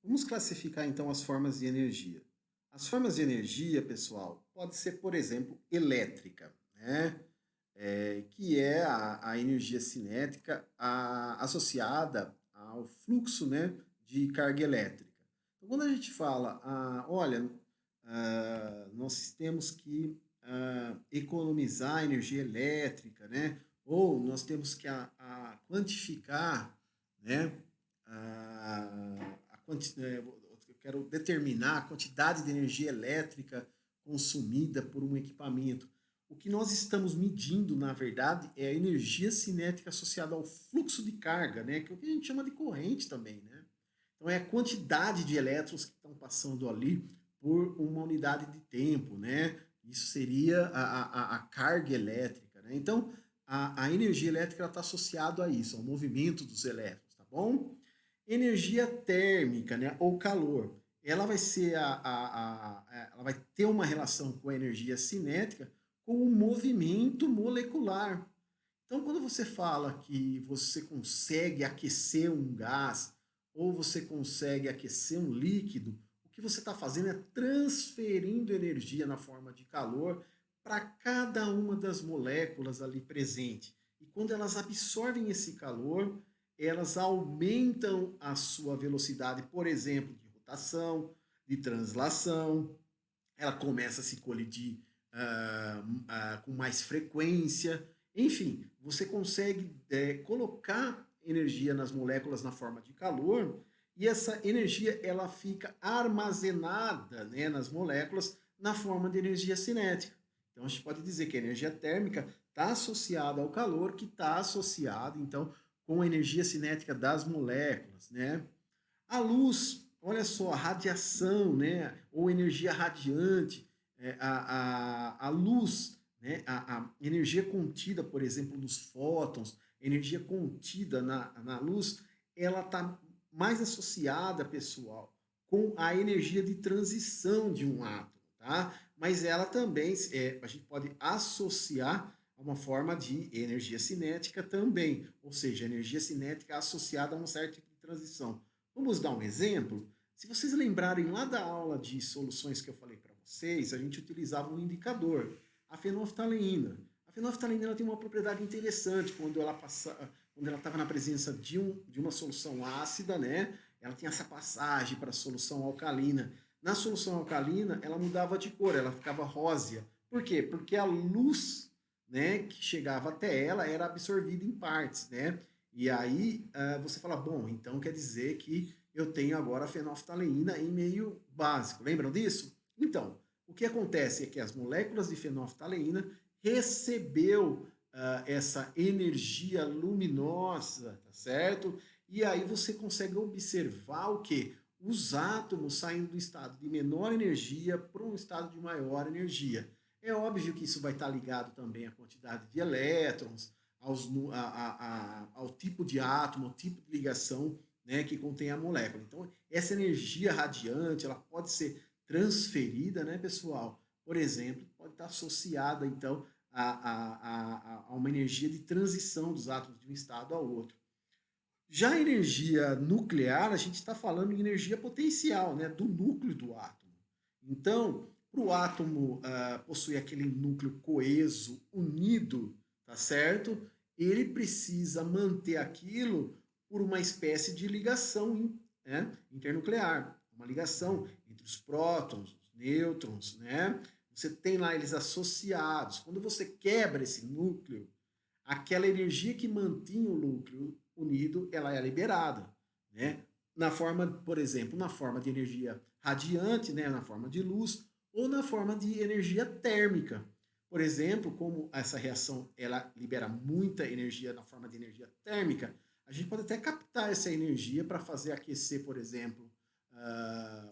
Vamos classificar então as formas de energia. As formas de energia, pessoal, pode ser, por exemplo, elétrica, né? Que é a energia cinética associada ao fluxo, né, de carga elétrica. Então, quando a gente fala, olha, nós temos que economizar energia elétrica, né? Ou nós temos que quantificar, né? Eu quero determinar a quantidade de energia elétrica consumida por um equipamento. O que nós estamos medindo, na verdade, é a energia cinética associada ao fluxo de carga, né? Que é o que a gente chama de corrente também, né? Então é a quantidade de elétrons que estão passando ali por uma unidade de tempo, né? Isso seria a carga elétrica, né? Então a energia elétrica está associada a isso, ao movimento dos elétrons, tá bom? Energia térmica, né, ou calor, ela vai ser ela vai ter uma relação com a energia cinética com o movimento molecular. Então, quando você fala que você consegue aquecer um gás ou você consegue aquecer um líquido, o que você está fazendo é transferindo energia na forma de calor para cada uma das moléculas ali presente. E quando elas absorvem esse calor, elas aumentam a sua velocidade, por exemplo, de rotação, de translação, ela começa a se colidir com mais frequência. Enfim, você consegue colocar energia nas moléculas na forma de calor e essa energia ela fica armazenada, né, nas moléculas na forma de energia cinética. Então a gente pode dizer que a energia térmica está associada ao calor, que está associado então com a energia cinética das moléculas, né? A luz, olha só, a radiação, né? Ou energia radiante, a luz, né? A energia contida, por exemplo, nos fótons, energia contida na luz, ela está mais associada, pessoal, com a energia de transição de um átomo, tá? Mas ela também, a gente pode associar a uma forma de energia cinética também, ou seja, energia cinética associada a um certo tipo de transição. Vamos dar um exemplo? Se vocês lembrarem lá da aula de soluções que eu falei para vocês, a gente utilizava um indicador, a fenolftaleína. A fenolftaleína ela tem uma propriedade interessante quando ela estava na presença de uma solução ácida, né? Ela tinha essa passagem para a solução alcalina. Na solução alcalina, ela mudava de cor, ela ficava rósea. Por quê? Porque a luz, né, que chegava até ela era absorvida em partes, né? E aí você fala, bom, então quer dizer que eu tenho agora a fenolftaleína em meio básico. Lembram disso? Então, o que acontece é que as moléculas de fenolftaleína recebeu essa energia luminosa, tá certo? E aí você consegue observar o que? Os átomos saindo do estado de menor energia para um estado de maior energia. É óbvio que isso vai estar ligado também à quantidade de elétrons, ao tipo de átomo, ao tipo de ligação, né, que contém a molécula. Então, essa energia radiante, ela pode ser transferida, né, pessoal? Por exemplo, pode estar associada, então, a uma energia de transição dos átomos de um estado ao outro. Já a energia nuclear, a gente está falando em energia potencial, né, do núcleo do átomo. Então, para o átomo possuir aquele núcleo coeso, unido, tá certo? Ele precisa manter aquilo por uma espécie de ligação, né, internuclear, uma ligação entre os prótons, os nêutrons, né? Você tem lá eles associados. Quando você quebra esse núcleo, aquela energia que mantinha o núcleo unido, ela é liberada, né? Na forma, por exemplo, na forma de energia radiante, né, na forma de luz, ou na forma de energia térmica. Por exemplo, como essa reação ela libera muita energia na forma de energia térmica, a gente pode até captar essa energia para fazer aquecer, por exemplo,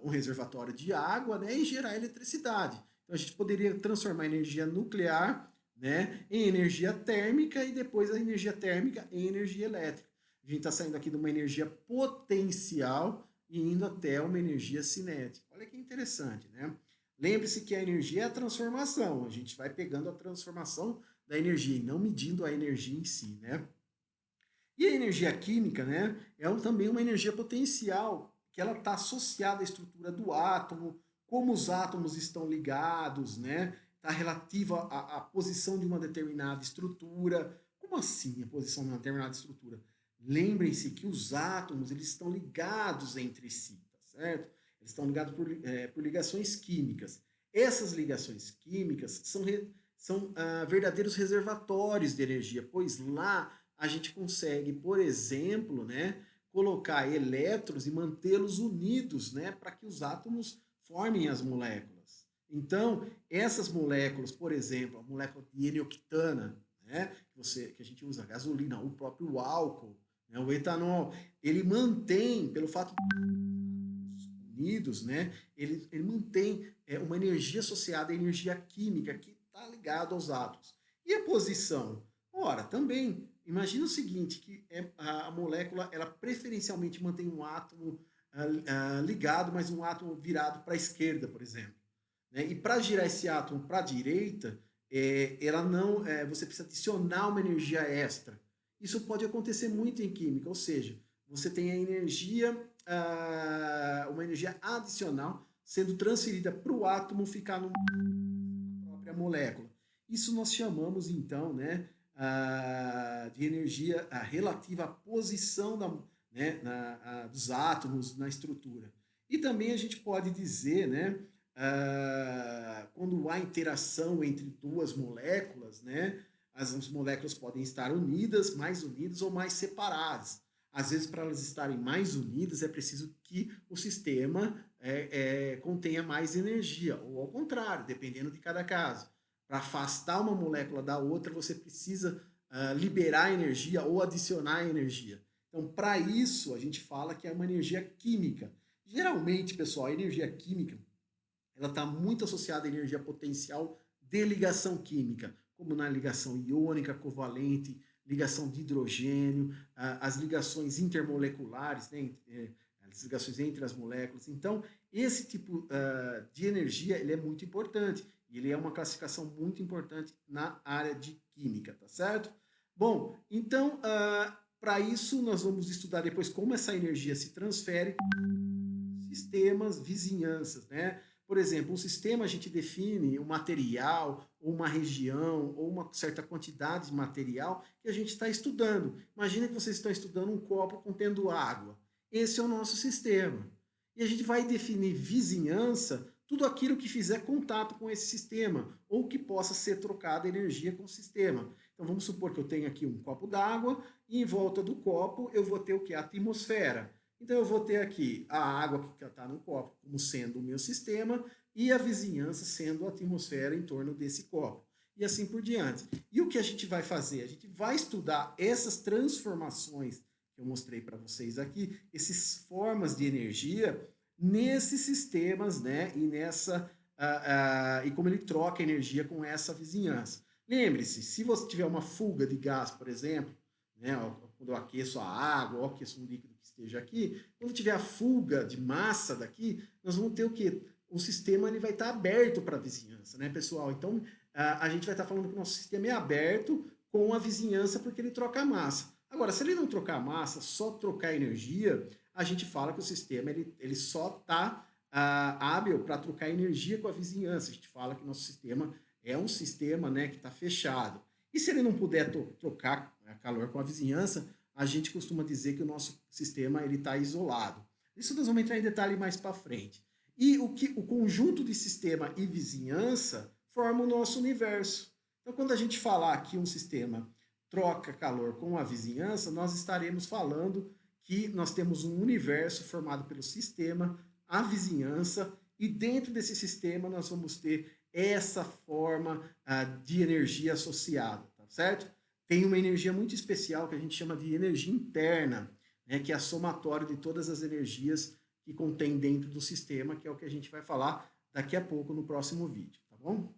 um reservatório de água, né, e gerar eletricidade. Então a gente poderia transformar a energia nuclear, né, em energia térmica e depois a energia térmica em energia elétrica. A gente está saindo aqui de uma energia potencial e indo até uma energia cinética. Olha que interessante, né? Lembre-se que a energia é a transformação. A gente vai pegando a transformação da energia e não medindo a energia em si, né? E a energia química, né, é também uma energia potencial que ela está associada à estrutura do átomo, como os átomos estão ligados, né? Está relativa à posição de uma determinada estrutura. Como assim a posição de uma determinada estrutura? Lembrem-se que os átomos eles estão ligados entre si, tá certo? Eles estão ligados por ligações químicas. Essas ligações químicas são verdadeiros reservatórios de energia, pois lá a gente consegue, por exemplo, né, colocar elétrons e mantê-los unidos, né, para que os átomos formem as moléculas. Então, essas moléculas, por exemplo, a molécula de N-octana, né, que a gente usa a gasolina, o próprio álcool, né, o etanol, ele mantém, pelo fato de unidos, né, ele mantém uma energia associada à energia química que está ligada aos átomos. E a posição? Ora, também, imagina o seguinte, que a molécula, ela preferencialmente mantém um átomo ligado, mas um átomo virado para a esquerda, por exemplo. Né? E para girar esse átomo para a direita, ela não, você precisa adicionar uma energia extra. Isso pode acontecer muito em química, ou seja, você tem a energia, uma energia adicional sendo transferida para o átomo ficar na própria molécula. Isso nós chamamos, então, né, de energia relativa à posição né, dos átomos na estrutura. E também a gente pode dizer, né, quando há interação entre duas moléculas, né, as moléculas podem estar unidas, mais unidas ou mais separadas. Às vezes, para elas estarem mais unidas, é preciso que o sistema contenha mais energia, ou ao contrário, dependendo de cada caso. Para afastar uma molécula da outra, você precisa liberar energia ou adicionar energia. Então, para isso, a gente fala que é uma energia química. Geralmente, pessoal, a energia química ela está muito associada à energia potencial de ligação química, como na ligação iônica covalente, ligação de hidrogênio, as ligações intermoleculares, né, as ligações entre as moléculas. Então, esse tipo de energia ele é muito importante. Ele é uma classificação muito importante na área de química, tá certo? Bom, então, para isso, nós vamos estudar depois como essa energia se transfere sistemas, vizinhanças, né? Por exemplo, um sistema a gente define um material, ou uma região, ou uma certa quantidade de material que a gente está estudando. Imagina que vocês estão estudando um copo contendo água. Esse é o nosso sistema. E a gente vai definir vizinhança, tudo aquilo que fizer contato com esse sistema, ou que possa ser trocada energia com o sistema. Então vamos supor que eu tenho aqui um copo d'água, e em volta do copo eu vou ter o que? A atmosfera. Então eu vou ter aqui a água que está no copo como sendo o meu sistema e a vizinhança sendo a atmosfera em torno desse copo. E assim por diante. E o que a gente vai fazer? A gente vai estudar essas transformações que eu mostrei para vocês aqui, essas formas de energia nesses sistemas, né? E e como ele troca energia com essa vizinhança. Lembre-se, se você tiver uma fuga de gás, por exemplo, né, quando eu aqueço a água, ou aqueço um líquido que esteja aqui, quando tiver a fuga de massa daqui, nós vamos ter o quê? O sistema ele vai estar aberto para a vizinhança, né, pessoal? Então, a gente vai estar falando que o nosso sistema é aberto com a vizinhança porque ele troca massa. Agora, se ele não trocar massa, só trocar energia, a gente fala que o sistema ele só está hábil para trocar energia com a vizinhança. A gente fala que o nosso sistema é um sistema, né, que está fechado. E se ele não puder trocar calor com a vizinhança, a gente costuma dizer que o nosso sistema está isolado. Isso nós vamos entrar em detalhe mais para frente. E o conjunto de sistema e vizinhança forma o nosso universo. Então, quando a gente falar que um sistema troca calor com a vizinhança, nós estaremos falando que nós temos um universo formado pelo sistema, a vizinhança, e dentro desse sistema nós vamos ter essa forma de energia associada, tá certo? Tem uma energia muito especial que a gente chama de energia interna, né, que é a somatória de todas as energias que contém dentro do sistema, que é o que a gente vai falar daqui a pouco no próximo vídeo, tá bom?